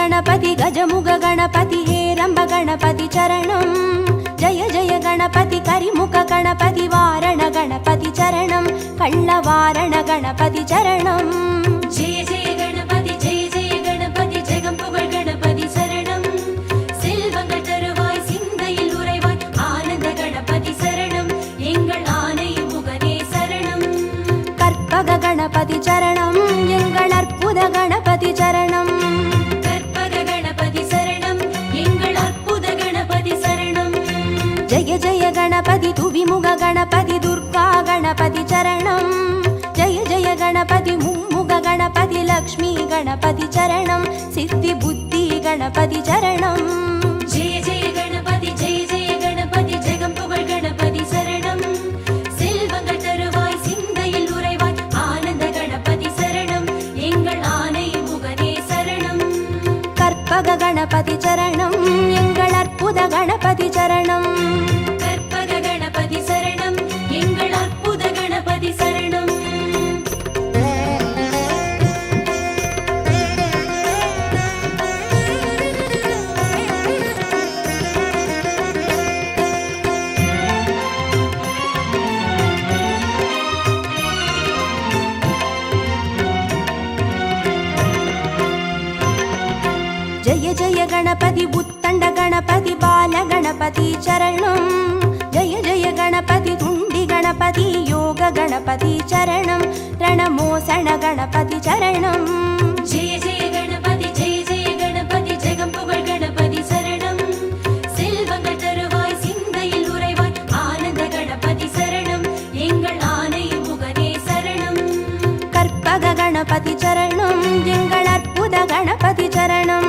गणपति गजमुग गणपति हेरंब गणपति चरणं जय जय गणपति करिमुख गणपति वारण गणपति चरणं कल्लवारण गणपति चरणं जय जय गणपति जगம்புகழ் गणपति शरणं செல்வங்கள் தருவாய் சிந்தையில் உறைவாய் ஆனந்த கணபதி சரணம் எங்கள் ஆனை முகனே சரணம் கற்பக गणपति चरणं எங்கள் அற்புத गणपति चरणं கற்பக गणपति சரணம் எங்கள் அற்புத गणपति சரணம் जय जय गणपति तुविमुग गणपति दुर्गा गणपति चरणं जय जय गणपति मुम्मुग गणपति लक्ष्मी गणपति चरणं सिद्धि बुद्धि गणपति चरणं जय जय गणपति जगம்புகழ் गणपति शरणं செல்வங்கள் தருவாய் சிந்தையில் உறைவாய் ஆனந்த கணபதி சரணம் எங்கள் ஆனை முகனே சரணம் கற்பக गणपति चरणं எங்கள் அற்புத गणपति चरणं கற்பக गणपति சரணம் எங்கள் அற்புத கணபதி சரணம் जय जय गणपति उत्तंड गणपति बाल गणपति चरणं जय जय गणपति तुंडी गणपति योग गणपति चरणं रणमोसण गणपति चरणं जय जय गणपति जगம்புகழ் गणपति शरणं செல்வங்கள் தருவாய் சிந்தையில் உறைவாய் ஆனந்த கணபதி சரணம் எங்கள் ஆனை முகனே சரணம் கற்பக गणपति चरणं எங்கள் அற்புத गणपति चरणं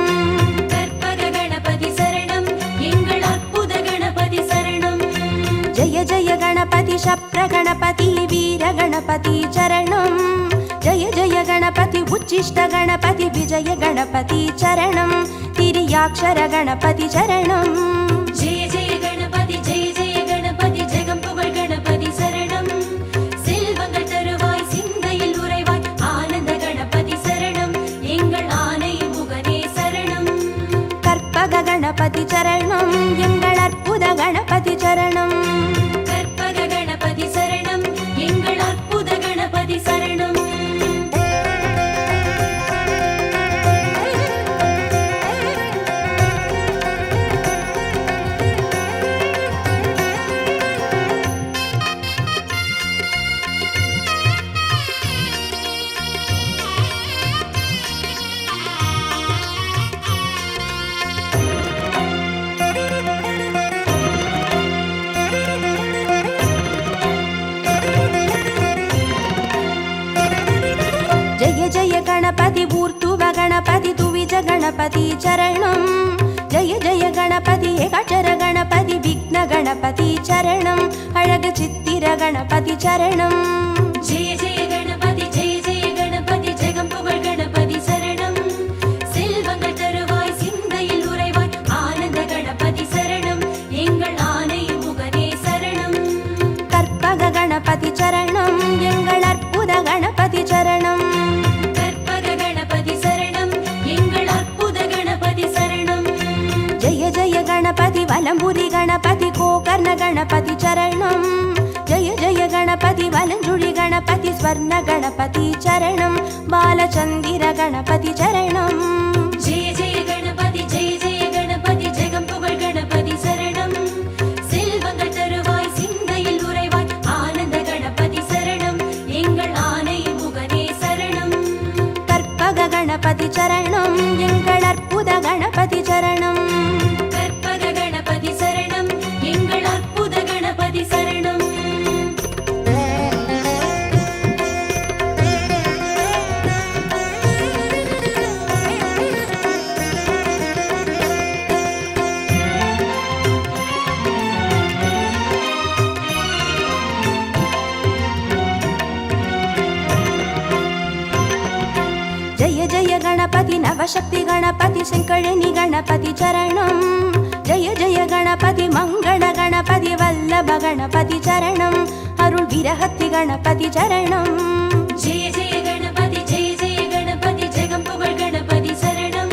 கற்பக गणपति சரணம் எங்கள் அற்புத கணபதி சரணம் जय जय गणपति शप्र गणपति वीर गणपति चरणं जय जय गणपति उच्चिष्ट गणपति विजय गणपति चरणं तिर्याक्षर गणपति चरणं जय जय गणपति जगம்புகழ் गणपति शरणं செல்வங்கள் தருவாய் சிந்தையில் உறைவாய் ஆனந்த கணபதி சரணம் எங்கள் ஆனை முகனே சரணம் கற்பக गणपति चरणं எங்கள் அற்புத गणपति चरणं கற்பக गणपति சரணம் எங்கள் அற்புத கணபதி சரணம் जय जय गणपति ऊर्ध्व गणपति तुविज गणपति चरणं जय जय गणपति एकाक्षर गणपति विघ्न गणपति चरणं अழகு சித்திர गणपति चरणं जय जय गणपति जगம்புகழ் गणपति शरणं செல்வங்கள் தருவாய் சிந்தையில் உறைவாய் ஆனந்த கணபதி சரணம் எங்கள் ஆனை முகனே சரணம் கற்பக गणपति चरणं எங்கள் அற்புத गणपति चरणं கற்பக गणपति சரணம் எங்கள் அற்புத கணபதி சரணம் जय जय गणपति वलंबुरी गणपति गोकर्ण गणपति चरणं जय जय गणपति वलंजुळि गणपति स्वर्ण गणपति चरणं बालचंदिर गणपति चरणं जय जय गणपति जगம்புகழ் गणपति शरणं செல்வங்கள் தருவாய் சிந்தையில் உறைவாய் ஆனந்த கணபதி சரணம் எங்கள் ஆனை முகனே சரணம் கற்பக गणपति चरणं எங்கள் அற்புத गणपति चरणं கற்பக गणपति சரணம் எங்கள் அற்புத கணபதி சரணம் जय जय गणपति नवशक्ति गणपति शंकरणी गणपति चरणं जय जय गणपति मंगल गणपति वल्लभ गणपति चरणं अरुள் विरहति गणपति चरणं जय जय गणपति जगம்புகழ் गणपति शरणं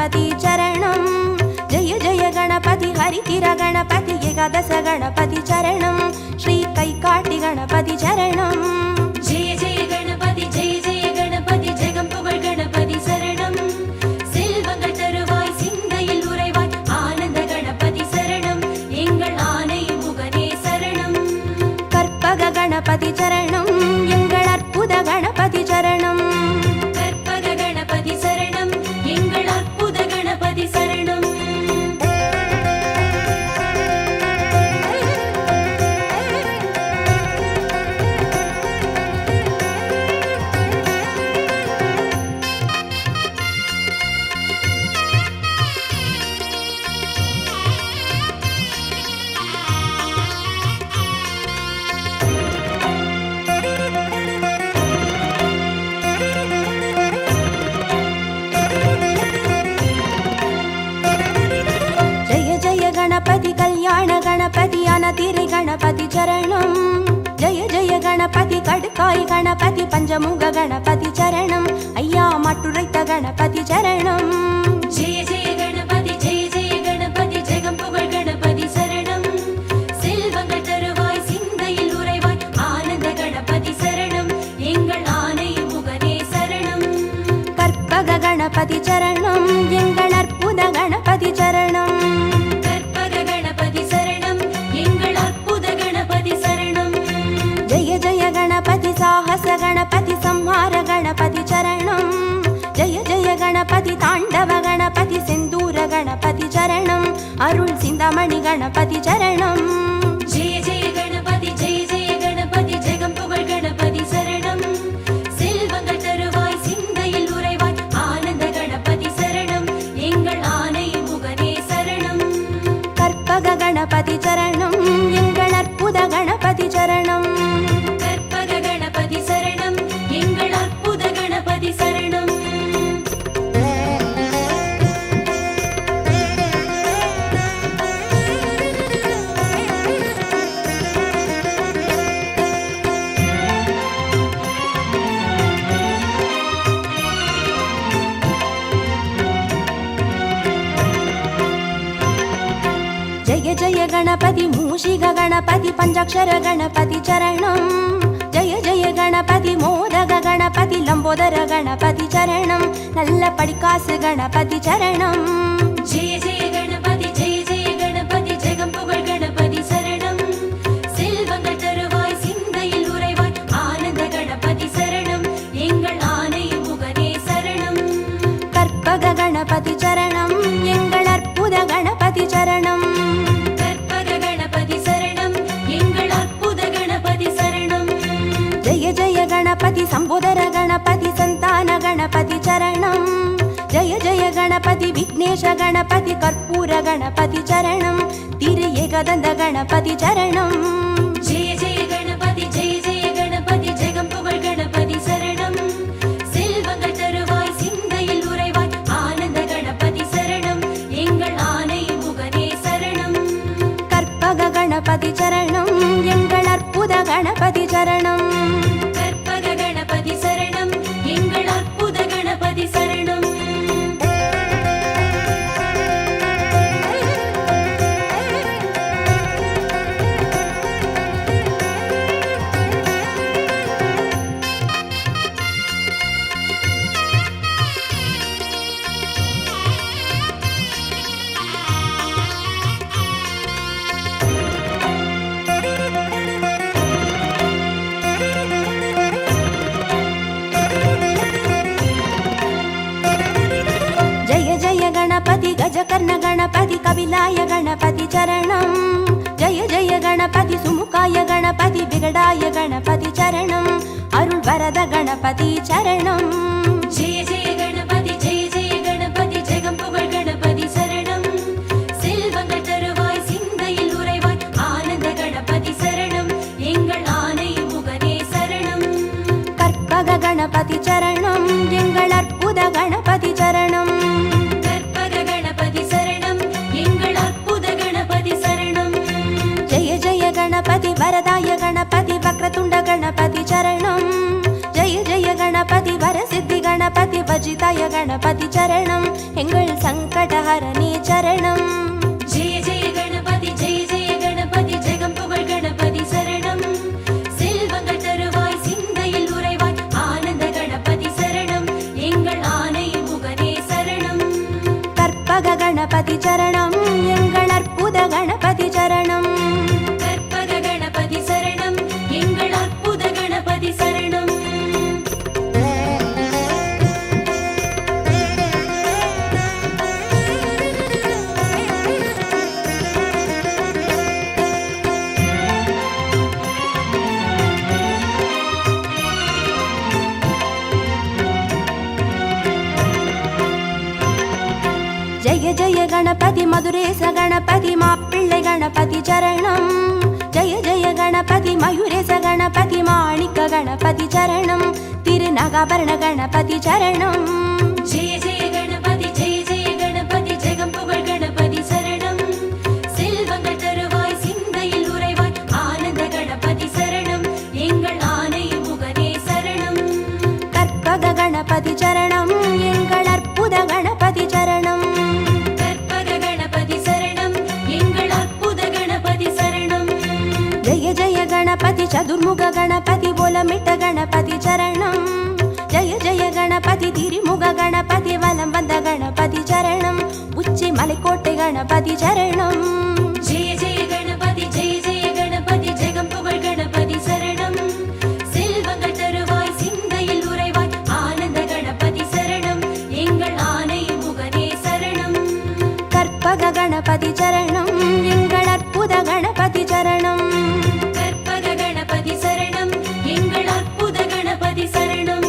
गणपति चरणं जय जय गणपति हरितिर गणपति एकादश गणपति चरणं श्री कैकाटि गणपति चरणं जय जय गणपति ஜெகம் புகழ் கணபதி சரணம் செல்வங்கள் தருவாய் சிந்தையில் உறைவாய் ஆனந்த கணபதி சரணம் எங்கள் ஆனை முகனே சரணம் கற்பக गणपति चरणं எங்கள் அற்புத गणपति चरणं கற்பக கணபதி சரணம் எங்கள் அற்புத கணபதி சரணம் गणपति कल्याण गणपति अनतिरि गणपति चरणं जय जय गणपति कड्काय गणपति पंचमुख गणपति चरणं अय्या मट्टुरैत गणपति चरणं जय जय गणपति ஜெகம் புகழ் கணபதி சரணம் செல்வங்கள் தருவாய் சிந்தையில் உறைவாய் ஆனந்த கணபதி சரணம் எங்கள் ஆனை முகனே சரணம் கற்பக गणपति चरणं எங்கள் அற்புத गणपति चरणं जय जय गणपति साहस गणपति संहार गणपति चरणं जय जय गणपति ताण्डव गणपति सिन्दूर गणपति चरणं अरुள் சிந்தாமணி गणपति चरणं जय जय गणपति ஜெகம் புகழ் கணபதி சரணம் செல்வங்கள் தருவாய் சிந்தையில் உறைவாய் ஆனந்த கணபதி சரணம் எங்கள் ஆனை முகனே சரணம் கற்பக गणपति चरणं எங்கள் அற்புத गणपति चरणं கற்பக கணபதி சரணம் எங்கள் அற்புத கணபதி சரணம் जय जय गणपति मूषिक गणपति पंचाक्षर गणपति चरणं जय जय गणपति मोदक गणपति लंबोदर गणपति चरणं नल्ल पडिकासु गणपति चरणं जय जय गणपति ஜெகம் புகழ் கணபதி சரணம் செல்வங்கள் தருவாய் சிந்தையில் உறைவாய் ஆனந்த கணபதி சரணம் எங்கள் ஆனை முகனே சரணம் கற்பக गणपति चरणं எங்கள் அற்புத गणपति चरणं கற்பக கணபதி சரணம் எங்கள் அற்புத கணபதி சரணம் जय जय गणपति संबोधर गणपति संतान गणपति चरणं जय जय गणपति विघ्नेश गणपति कर्पूर गणपति चरणं तिरु एकदन्त गणपति चरणं जय जय गणपति ஜெகம் புகழ் கணபதி சரணம் செல்வங்கள் தருவாய் சிந்தையில் உறைவாய் ஆனந்த கணபதி சரணம் எங்கள் ஆனை முகனே சரணம் கற்பக गणपति चरणं எங்கள் அற்புத गणपति चरणं கற்பக கணபதி சரணம் எங்கள் அற்புத கணபதி சரணம் गणपति गजकर्ण गणपति कपिलाय गणपति चरणं जय जय गणपति सुमुखाय गणपति विगडाय गणपति चरणं अरुள் वरद गणपति चरणं जय जय गणपति ஜெகம் புகழ் கணபதி சரணம் செல்வங்கள் தருவாய் சிந்தையில் உறைவாய் ஆனந்த கணபதி சரணம் எங்கள் ஆனை முகனே சரணம் கற்பக गणपति चरणं எங்கள் அற்புத गणपति चरणं जय जय गणपति वरदाय गणपति वक्रतुंड गणपति चरणं जय जय गणपति वरसिद्धि गणपति वजिताय गणपति चरणं एंगल संग கணபதி மதுரேச கணபதி மாப்பிள்ளை கணபதி சரணம். ஜெய ஜெய கணபதி மயூரேச கணபதி மாணிக்க கணபதி சரணம். திருநகாபரண கணபதி சரணம். ஜெய ஜெய கணபதி ஜெய ஜெய கணபதி ஜெகம் புகழ் கணபதி சரணம். செல்வங்கள் தருவாய் சிந்தையில் உறைவாய் ஆனந்த கணபதி சரணம். எங்கள் ஆனை முகனே சரணம். கற்பக கணபதி சரணம். எங்கள் அற்புத கணபதி சரணம். கற்பக கணபதி சரணம். எங்கள் அற்புத கணபதி சரணம். ஜெய ஜெய கணபதி சதுர்முக கணபதி போலமிட்ட கணபதி சரணம். ஜெய ஜெய கணபதி திரிமுக கணபதி வலம் வந்த கணபதி சரணம். உச்சி மலைக்கோட்டை கணபதி சரணம். ஜெய ஜெய கணபதி ஜெய ஜெய கணபதி ஜெகம் புகழ் கணபதி சரணம். செல்வங்கள் தருவாய் சிந்தையில் உறைவாய் ஆனந்த கணபதி சரணம். எங்கள் ஆனை முகனே சரணம். கற்பக கணபதி சரணம். எங்கள் அற்புத கணபதி சரணம். கற்பக கணபதி சரணம். எங்கள் அற்புத கணபதி சரணம்.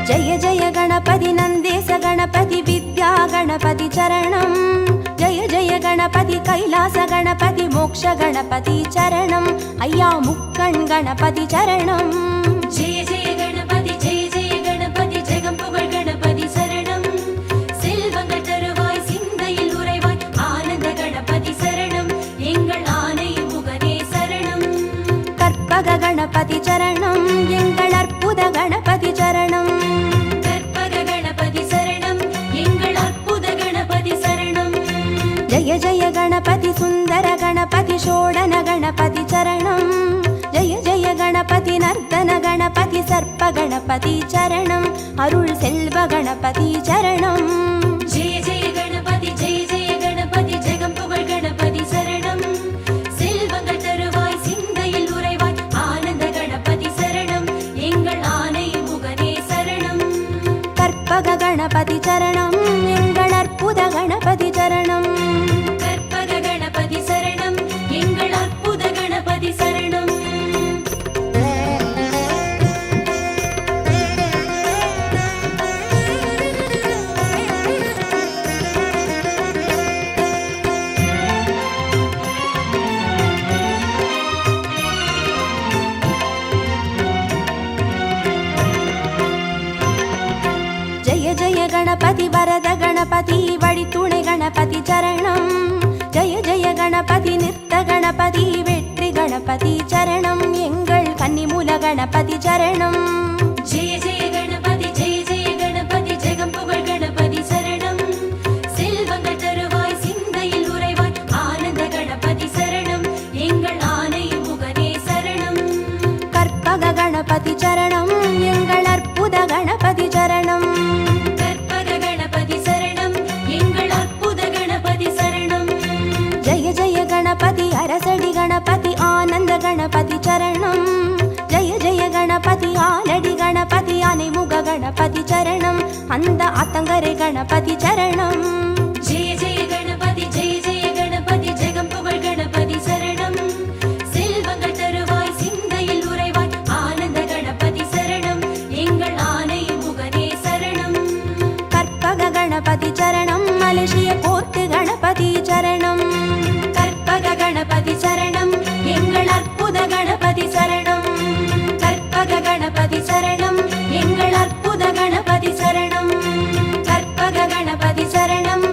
ஜெய ஜெய கணபதி நந்தேச கணபதி வித்யா கணபதி சரணம். ஜெய ஜெய கணபதி கைலாச கணபதி மோக்ஷ கணபதி சரணம். ஐயா முக்கண் கணபதி சரணம். ஜெய ஜெய கணபதி ஜெய ஜெய கணபதி ஜெகம் புகழ் கணபதி சரணம். செல்வங்கள் தருவாய் சிந்தையில் உறைவாய் ஆனந்த கணபதி சரணம். எங்கள் ஆனை முகனே சரணம். கற்பக கணபதி சரணம். எங்கள் அற்புத கணபதி சரணம். கற்பக கணபதி சரணம். எங்கள் அற்புத கணபதி சரணம். ஜெய ஜெய கணபதி சுந்தர கணபதி ஷோடன கணபதி சரணம். ஜெய ஜெய கணபதி நர்த்தன கணபதி சர்ப்ப கணபதி சரணம். அருள் செல்வ கணபதி சரணம். ஜெய ஜெய கணபதி ஜெய ஜெய கணபதி ஜெகம் புகழ் கணபதி சரணம். செல்வங்கள் தருவாய் சிந்தையில் உறைவாய் ஆனந்த கணபதி சரணம். எங்கள் ஆனை முகனே சரணம். கற்பக கணபதி சரணம். எங்கள் அற்புத கணபதி சரணம். கற்பக கணபதி சரணம். எங்கள் அற்புத கணபதி சரணம். ஜெய ஜெய கணபதி வரத கணபதி வழித்துணை கணபதி சரணம். ஜெய ஜெய கணபதி நிறுத்த கணபதி வெற்றி கணபதி சரணம். எங்கள் கன்னிமூல கணபதி சரணம். ஜெய ஜெய கணபதி ஜெய ஜெய கணபதி ஜெகம் புகழ் கணபதி சரணம். செல்வங்கள் தருவாய் சிந்தையில் உறைவாய் ஆனந்த கணபதி சரணம். எங்கள் ஆனை முகனே சரணம். கற்பக கணபதி சரணம். எங்கள் அற்புத கணபதி சரணம். கற்பக கணபதி சரணம். எங்கள் அற்புத கணபதி சரணம். ஜெய ஜெய கணபதி அரசடி கணபதி ஆனந்த கணபதி சரணம். ஜெய ஜெய கணபதி ஆலடி கணபதி அனைமுக கணபதி சரணம். அந்த அத்தங்கரை கணபதி சரணம். ஜெய ஜெய கணபதி ஜெய ஜெய கணபதி ஜெகம் புகழ் கணபதி சரணம். செல்வங்கள் தருவாய் சிந்தையில் உறைவாய் ஆனந்த கணபதி சரணம். எங்கள் ஆனை முகனே சரணம். கற்பக கணபதி சரணம். மலேசிய கோர்ட்டு கணபதி சரணம். கற்பக கணபதி சரணம். எங்கள் அற்புத கணபதி சரணம். கற்பக கணபதி சரணம். எங்கள் அற்புத கணபதி சரணம். கற்பக கணபதி சரணம்.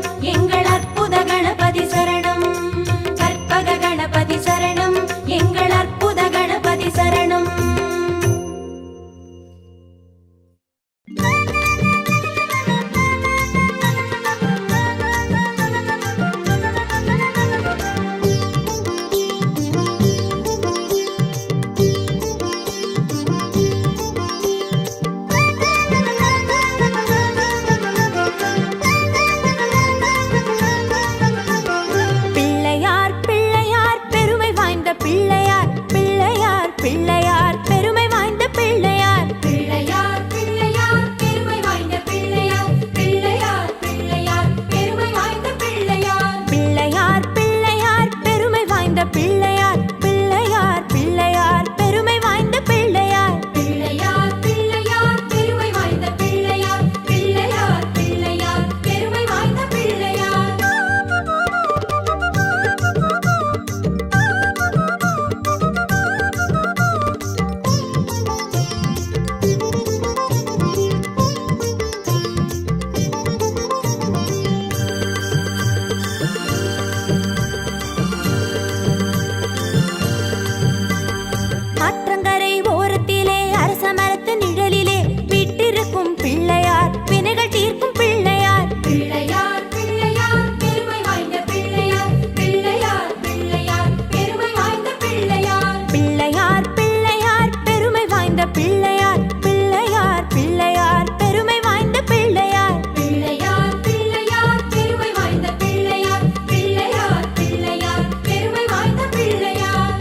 வாய்ந்த பிள்ளையார் பிள்ளையார் பிள்ளையார் பெருமை வாய்ந்த பிள்ளையார் பிள்ளையார் பிள்ளையார் பெருமை வாய்ந்த பிள்ளையார் பிள்ளையார் பிள்ளையார் பெருமை வாய்ந்த பிள்ளையார்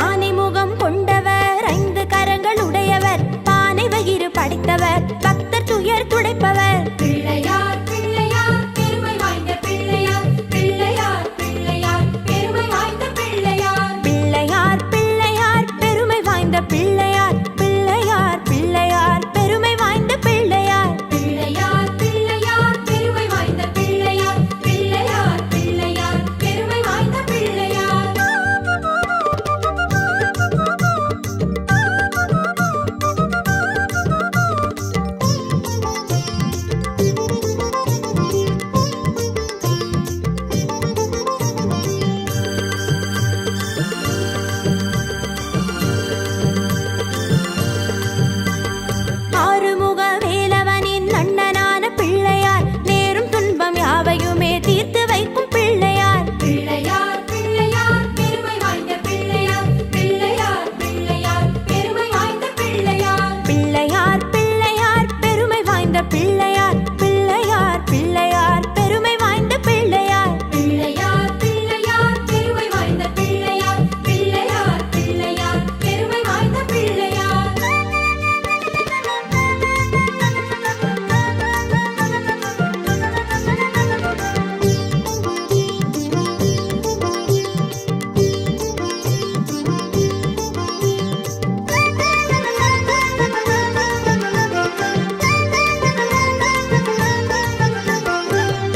ஆனைமுகம் கொண்டவர் ஐந்து கரங்கள் உடையவர் பானை வயிறு படைத்தவர் பக்தர் துயர் துடைப்பவர் பிள்ளையார் பிள்ளையார் பெருமை வாய்ந்த பிள்ளையார் பிள்ளையார் பிள்ளையார் பெருமை வாய்ந்த பிள்ளையார் பிள்ளையார் பிள்ளையார் பெருமை வாய்ந்த பிள்ளையார் பிள்ளையார் பிள்ளையார் பெருமை வாய்ந்த பிள்ளையார் பிள்ளையார் பிள்ளையார் பெருமை வாய்ந்த பிள்ளையார் பிள்ளையார் பிள்ளையார் பெருமை வாய்ந்த பிள்ளையார் ஆறுமுக வேலவனின் அண்ணனான பிள்ளையார் நேரும் துன்பம் யாவையுமே தீர்த்து வைக்கும் பிள்ளையார் பிள்ளையார் பிள்ளையார் பெருமை வாய்ந்த பிள்ளையார் பிள்ளையார் பிள்ளையார் பெருமை வாய்ந்த பிள்ளையார் பிள்ளையார் பிள்ளையார் பெருமை வாய்ந்த பிள்ளையார் பிள்ளையார் பிள்ளையார் பெருமை வாய்ந்த பிள்ளையார் பிள்ளையார் பிள்ளையார் பெருமை வாய்ந்த பிள்ளையார் பிள்ளையார் பிள்ளையார் பெருமை வாய்ந்த பிள்ளையார்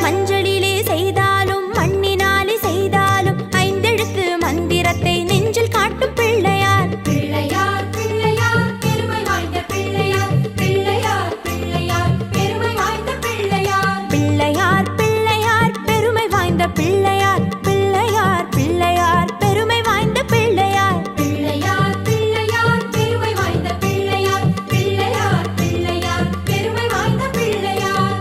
மஞ்சளிலே செய்தாலும் மண்ணினாலே செய்தாலும் ஐந்தெழுத்து மந்திரத்தை நெஞ்சில் காட்டும் பிள்ளையார் பிள்ளையார் பிள்ளையார் பெருமை வாய்ந்த பிள்ளையார் பிள்ளையார் பிள்ளையார் பெருமை வாய்ந்த பிள்ளையார் பிள்ளையார் பிள்ளையார் பெருமை வாய்ந்த பிள்ளையார் பிள்ளையார் பிள்ளையார் பெருமை வாய்ந்த பிள்ளையார் பிள்ளையார் பிள்ளையார் பெருமை வாய்ந்த பிள்ளையார் பிள்ளையார் பிள்ளையார் பெருமை வாய்ந்த பிள்ளையார்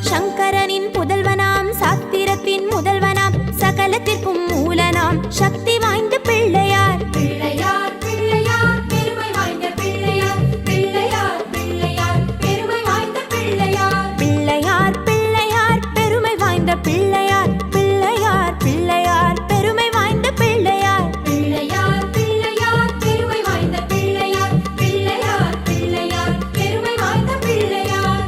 சங்கரனின் புதல்வனாம் சாத்திரத்தின் முதல்வனாம் சகலத்திற்கும் மூலனாம் சக்தி வாய்ந்த பிள்ளையார் பிள்ளையார் பிள்ளையார் பெருமை வாய்ந்த பிள்ளையார் பிள்ளையார் பிள்ளையார் பெருமை வாய்ந்த பிள்ளையார் பிள்ளையார் பிள்ளையார் பெருமை வாய்ந்த பிள்ளையார் பிள்ளையார் பிள்ளையார் பெருமை வாய்ந்த பிள்ளையார் பிள்ளையார் பிள்ளையார் பெருமை வாய்ந்த பிள்ளையார் பிள்ளையார் பிள்ளையார் பெருமை வாய்ந்த பிள்ளையார்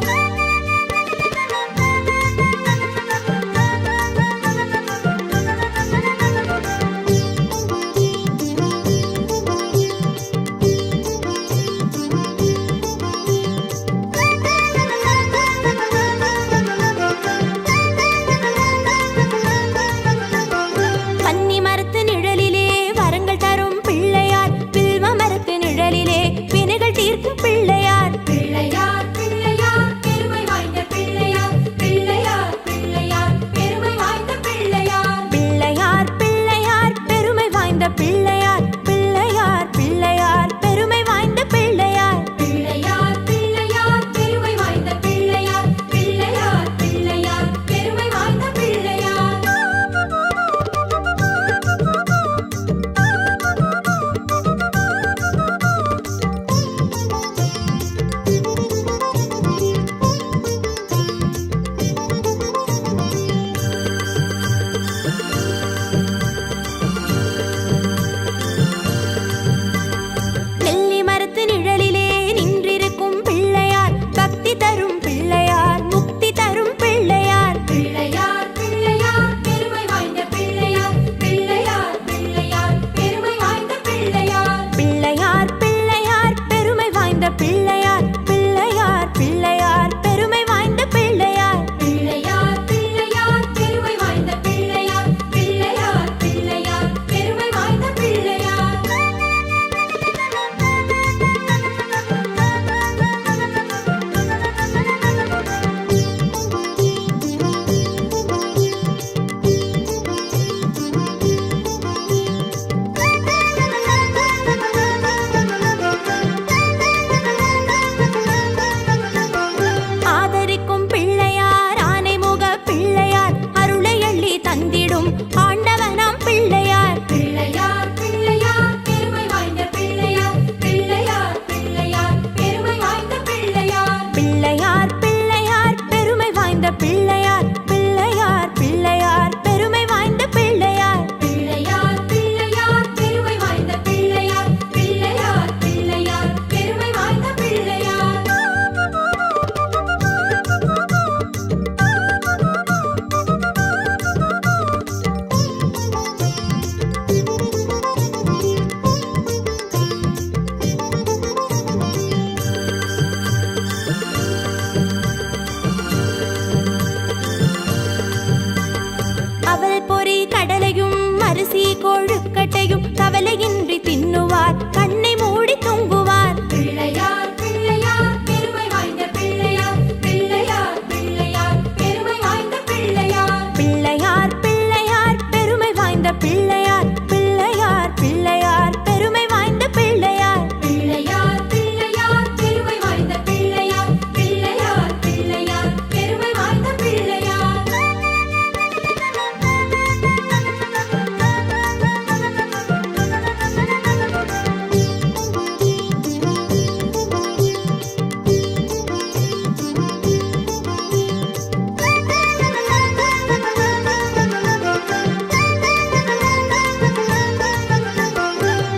பிழையின்றி தின்னுவார், கண்ணை மூடி தூங்குவார். பிள்ளையார் பிள்ளையார் பெருமை வாய்ந்த பிள்ளையார், பிள்ளையார் பிள்ளையார் பெருமை வாய்ந்த பிள்ளையார். பிள்ளையார் பிள்ளையார் பெருமை வாய்ந்த பிள்ளையார், பிள்ளையார் பிள்ளையார் பெருமை வாய்ந்த பிள்ளையார். பிள்ளையார் பிள்ளையார் பெருமை வாய்ந்த பிள்ளையார், பிள்ளையார் பிள்ளையார் பெருமை வாய்ந்த பிள்ளையார்.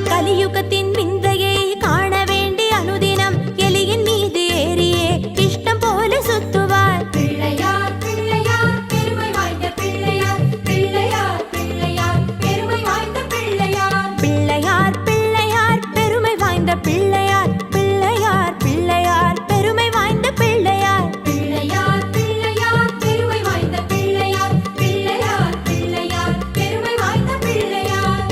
கலியுகத்தின் விந்தையை காண வேண்டி அனுதினம் எலியின் மீது ஏறியே இஷ்டம் போல சுத்துவார். பிள்ளையார் பிள்ளையார் பெருமை வாய்ந்த பிள்ளையார், பிள்ளையார் பிள்ளையார் பெருமை வாய்ந்த பிள்ளையார். பிள்ளையார் பிள்ளையார் பெருமை வாய்ந்த பிள்ளையார், பிள்ளையார் பிள்ளையார் பெருமை வாய்ந்த பிள்ளையார். பிள்ளையார் பிள்ளையார் பெருமை வாய்ந்த பிள்ளையார், பிள்ளையார் பிள்ளையார் பெருமை வாய்ந்த பிள்ளையார்.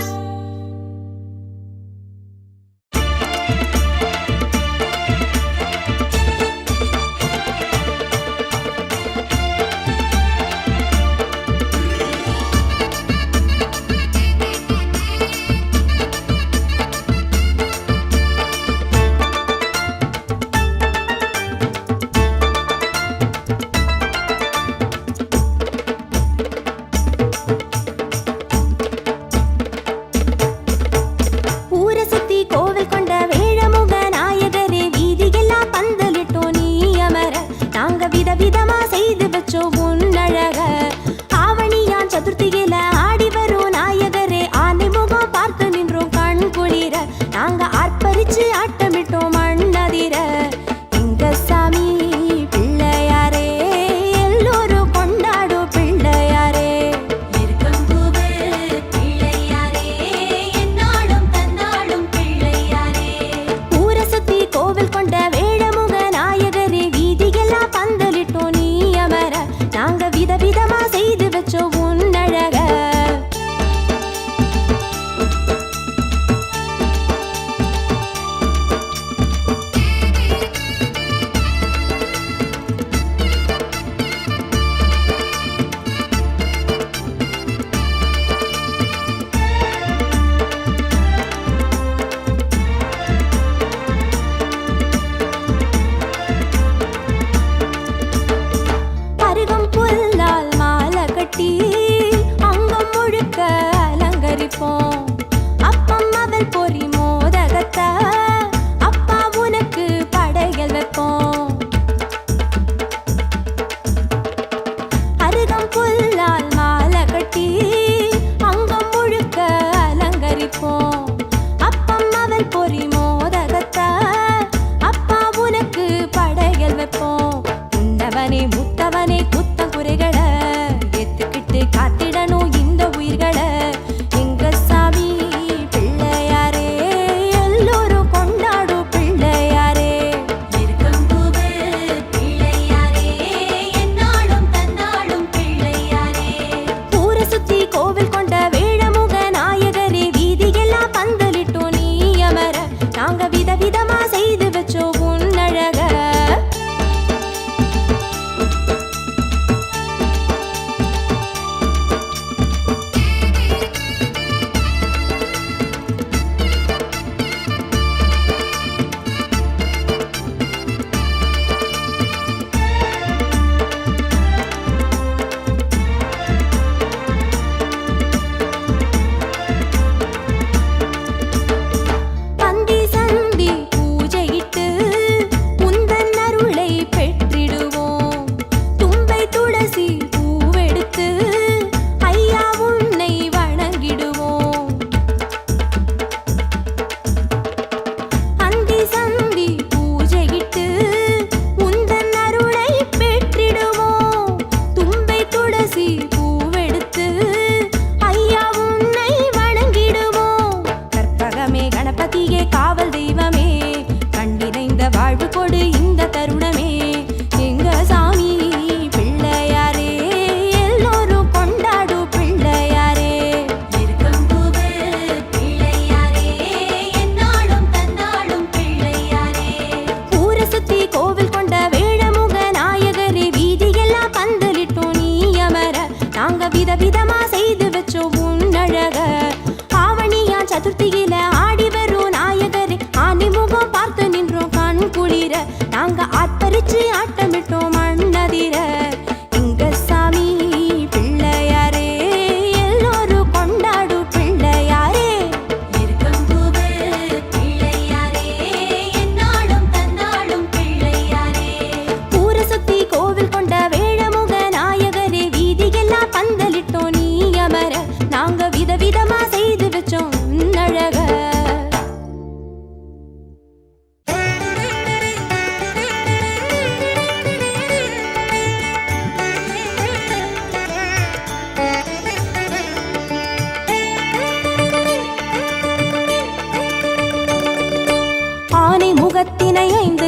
ஊர சுத்தி கோவில் கொண்ட வேழமுக நாயகரே, வீதியெல்லாம் பந்தலிட்டோம் நீ அமர. நாங்க விதவிதமா செய்து வச்சோம் உன்னழக. ஆவணியான் சதுர்த்தியில ஆடி வரும் நாயகரே, ஆனை முகம் பார்த்து நின்றோம் கண் குளிர. நாங்க ஆர்ப்பரிச்சு ஆட்டமிட்டோம் மண்ணதிர. எங்க சாமி பிள்ளையாரே, எல்லோரும் கொண்டாடும் பிள்ளையாரே. இருக்கம்பூவே பிள்ளையாரே, என்னாலும் தன்னாலும் பிள்ளையாரே. ஊர சுத்தி கோவில் கொண்ட வேழமுக நாயகரே, வீதியெல்லாம் பந்தலிட்டோம் நீ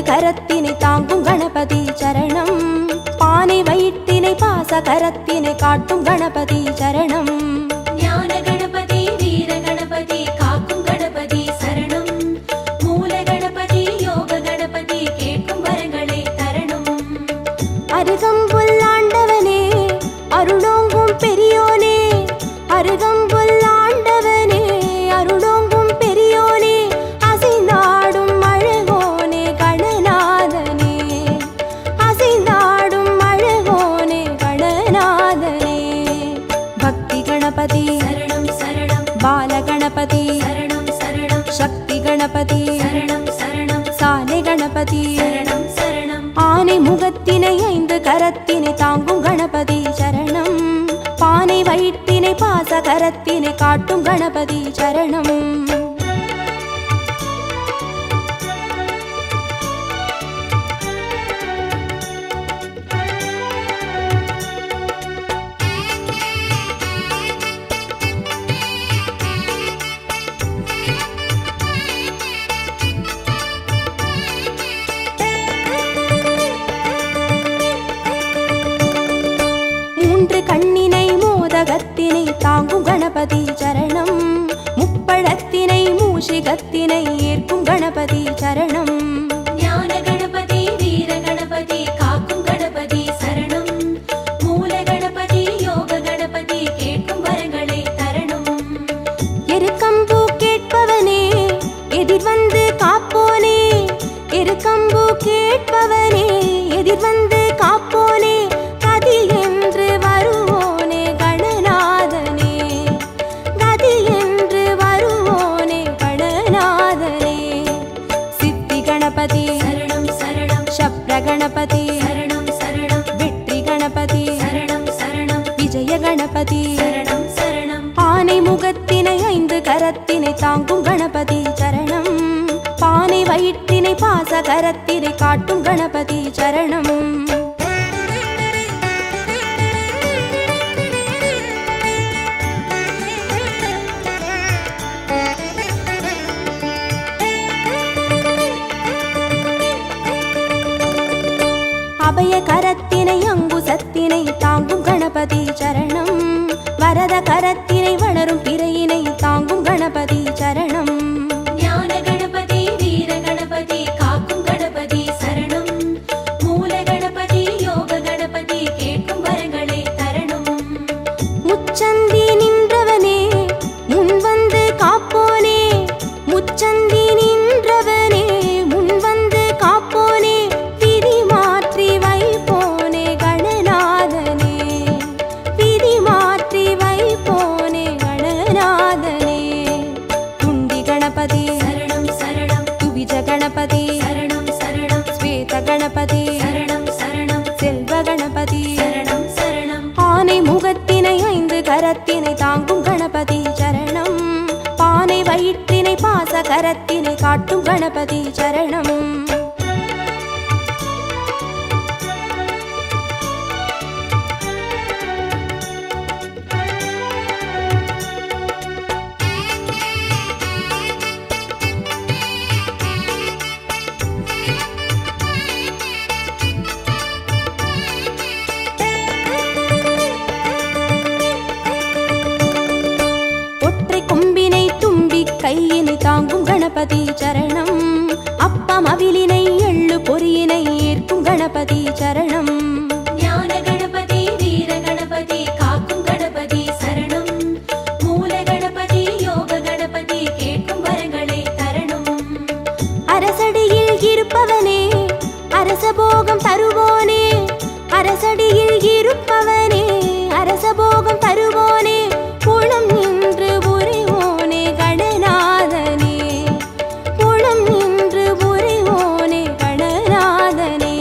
கரத்தினை தாங்கும் கணபதி சரணம். பானை வயிற்றினை பாச கரத்தினை காட்டும் கணபதி சரணம். ஞான கணபதி வீர கணபதி காக்கும் கணபதி சரணம். மூல கணபதி யோக கணபதி கேட்கும் வரங்களை தரணும். அருகம்புல் ஆண்டவனே அருளோங்கும் பெரியோனே, அருகம்புல் ஆண்டவனே அருளோங்கும் பெரியோனே, அசைந்தாடும் அழகோனே கணநாதனே, அசைந்தாடும் அழகோனே கணநாதனே. பக்தி கணபதி சரணம் சரணம். பால கணபதி சரணம் சரணம். சக்தி கணபதி சரணம் சரணம். சாலை கணபதி சரணம் சரணம். ஆனை முகத்தினை 5 கரத்தினை தாங்கும் கணபதி சரணம். பானை வயிற்றினை பாச கரத்தினை காட்டும் கணபதி சரணம். கண்ணினை மோதகத்தினை தாங்கும் கணபதி சரணம். முப்பழத்தினை மூஷிகத்தினை ஏற்கும் கணபதி சரணம். ஞான கணபதி வீர கணபதி காக்கும் கணபதி சரணம். மூல கணபதி யோக கணபதி கேட்கும் வரங்களை தரணும். எருக்கம்பூ கேட்பவனே எதிர்வந்து காப்போனே, எருக்கம்பூ கேட்பவனே எதிர்வந்து காப்போனே, கதி என்று வருவோனே கணநாதனே, கதி என்று வருவோனே கணநாதனே. சித்தி கணபதி சரணம் சரணம். சப்ர கணபதி சரணம் சரணம். வெற்றி கணபதி சரணம் சரணம். விஜய கணபதி சரணம் சரணம். ஆனை முகத்தினை 5 கரத்தினை தாங்கும் கணபதி சரணம். பானை வயிற்றினை பாச கரத்தினை காட்டும் கணபதி சரணம். அபய கரத்தினை அங்குசத்தினை தாங்கும் கணபதி சரணம். வரத கரத்தினை வளரும் பிறையினை தாங்கும் கணபதி சரணம். ஞான கணபதி வீர கணபதி காக்கும் கணபதி சரணம். மூல கணபதி யோக கணபதி கேட்கும் வரங்களை தரணும். முச்சந்தி நின்றவனே முன்வந்து காப்போனே, முச்சந்தி நின்றவனே முன்வந்து காப்போனே, விதி மாற்றி வைப்போனே கணநாதனே, விதி மாற்றி வைப்போனே கணநாதனே. துண்டி கணபதி சரணம் சரணம். துவிஜ கணபதி சரணம் சரணம். ஸ்வேத கணபதி சரணம் சரணம். செல்வ கணபதி சரணம் சரணம். ஆனை முகத்தினை 5 கரத்தினை தாங்கும் கணபதி சரணம். பானை வயிற்றினை பாச கரத்தினை காட்டும் கணபதி சரணம். ஒற்றை கொம்பினை தும்பி கையினை தாங்கும் கணபதி சரணம். அப்பம் அவிலினை எள்ளு பொறியினை ஏற்கும் கணபதி சரணம். ஞான கணபதி வீர கணபதி காக்கும் கணபதி சரணம். மூல கணபதி யோக கணபதி கேட்கும் வரங்களை தரணும். அரசடியில் இருப்பவனே அரசபோகம் தருவோனே, அரசடியில் இருப்பவனே அரசபோகம் தருவோனே, புலம் நின்று புரிவோனே கணநாதனே, புலம் நின்று புரிவோனே கணநாதனே.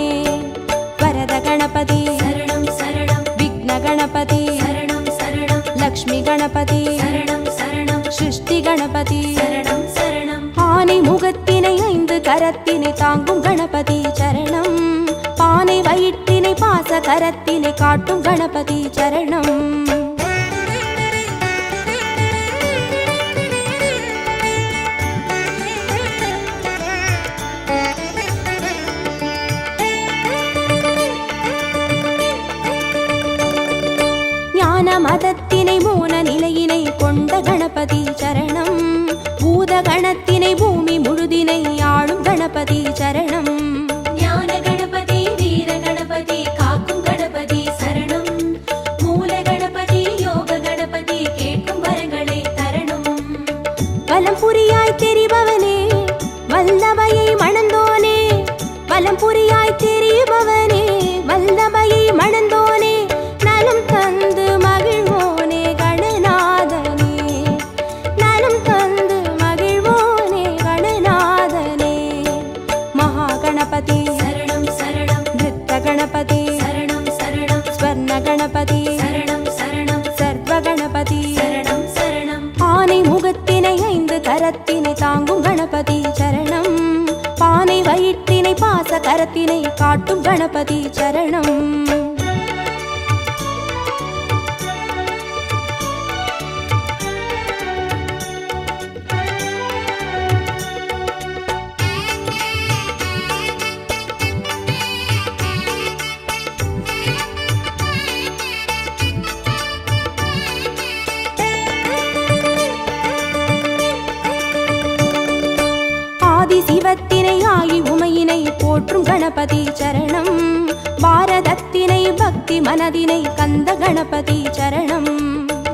வரத கணபதி சரணம் சரணம். விக்ன கணபதி சரணம் சரணம். லக்ஷ்மி கணபதி சரணம் சரணம். சிருஷ்டி கணபதி சரணம் சரணம். ஆனை முகத்தினை 5 கரத்தினை தாங்கும் கணபதி சரணம். பானை வயிற்றினை பாச கரத்தினை காட்டும் கணபதி சரணம். மதத்தினை மோன நிலையினை கொண்ட கணபதி சரணம். பூத கணத்தினை பூமி முழுதினை ஆளும் கணபதி சரணம். ஞான கணபதி வீர கணபதி காக்கும் கணபதி சரணம். மூல கணபதி யோக கணபதி கேட்கும் வரங்களை தரணும். வலம் புரியாய் தெரிபவனே வல்லபையை மணந்தோனே. வலம் புரியாய் தெரிபவனே வல்லபையை மணந்தோனே. நலம் தந்து மகிழ்வோனே கணநாதனே. நலம் தந்து மகிழ்வோனே கணநாதனே. மகா கணபதி சரணம் சரணம். நிருத்த கணபதி சரணம் சரணம். ஸ்வர்ண கணபதி சரணம் சரணம். சர்வ கணபதி சரணம் சரணம். ஆனை முகத்தினை 5 கரத்தினை தாங்கும் கணபதி சரணம். பானை வயிற்றினை பாச கரத்தினை காட்டும் கணபதி சரணம். ஆதி சிவத்தினை ஆகி உமையினை போற்றும் கணபதி சரணம். பாரதத்தினை பக்தி மனதினை கந்த கணபதி சரணம்.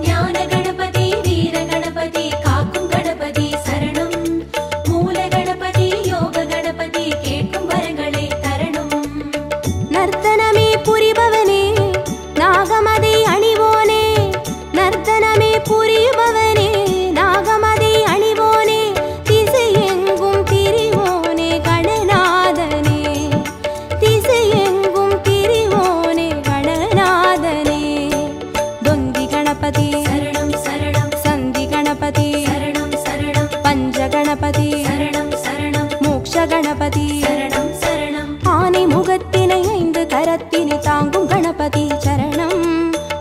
ஞான கணபதி வீர கணபதி காக்கும் கணபதி சரணம். மூல கணபதி யோக கணபதி கேட்கும் வரங்களை தரணும். நர்த்தனமே புரிபவனே நாகமதை அணிவோனே. நர்த்தனமே புரிபவனே நாகமதை அணிவோனே. திசையெங்கும் திரிவோனே கணநாதனே. திசையெங்கும் திரிவோனே கணநாதனே. தொந்தி கணபதி சரணம் சரணம். சந்தி கணபதி சரணம் சரணம். பஞ்ச கணபதி சரணம் சரணம். மோக்ஷ கணபதி சரணம் சரணம். ஆனை முகத்தினை 5 கரத்தினை தாங்கும் கணபதி சரணம்.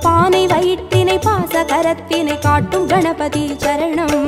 பானை வயிற்றினை பாச கரத்தினை காட்டும் கணபதி சரணம்.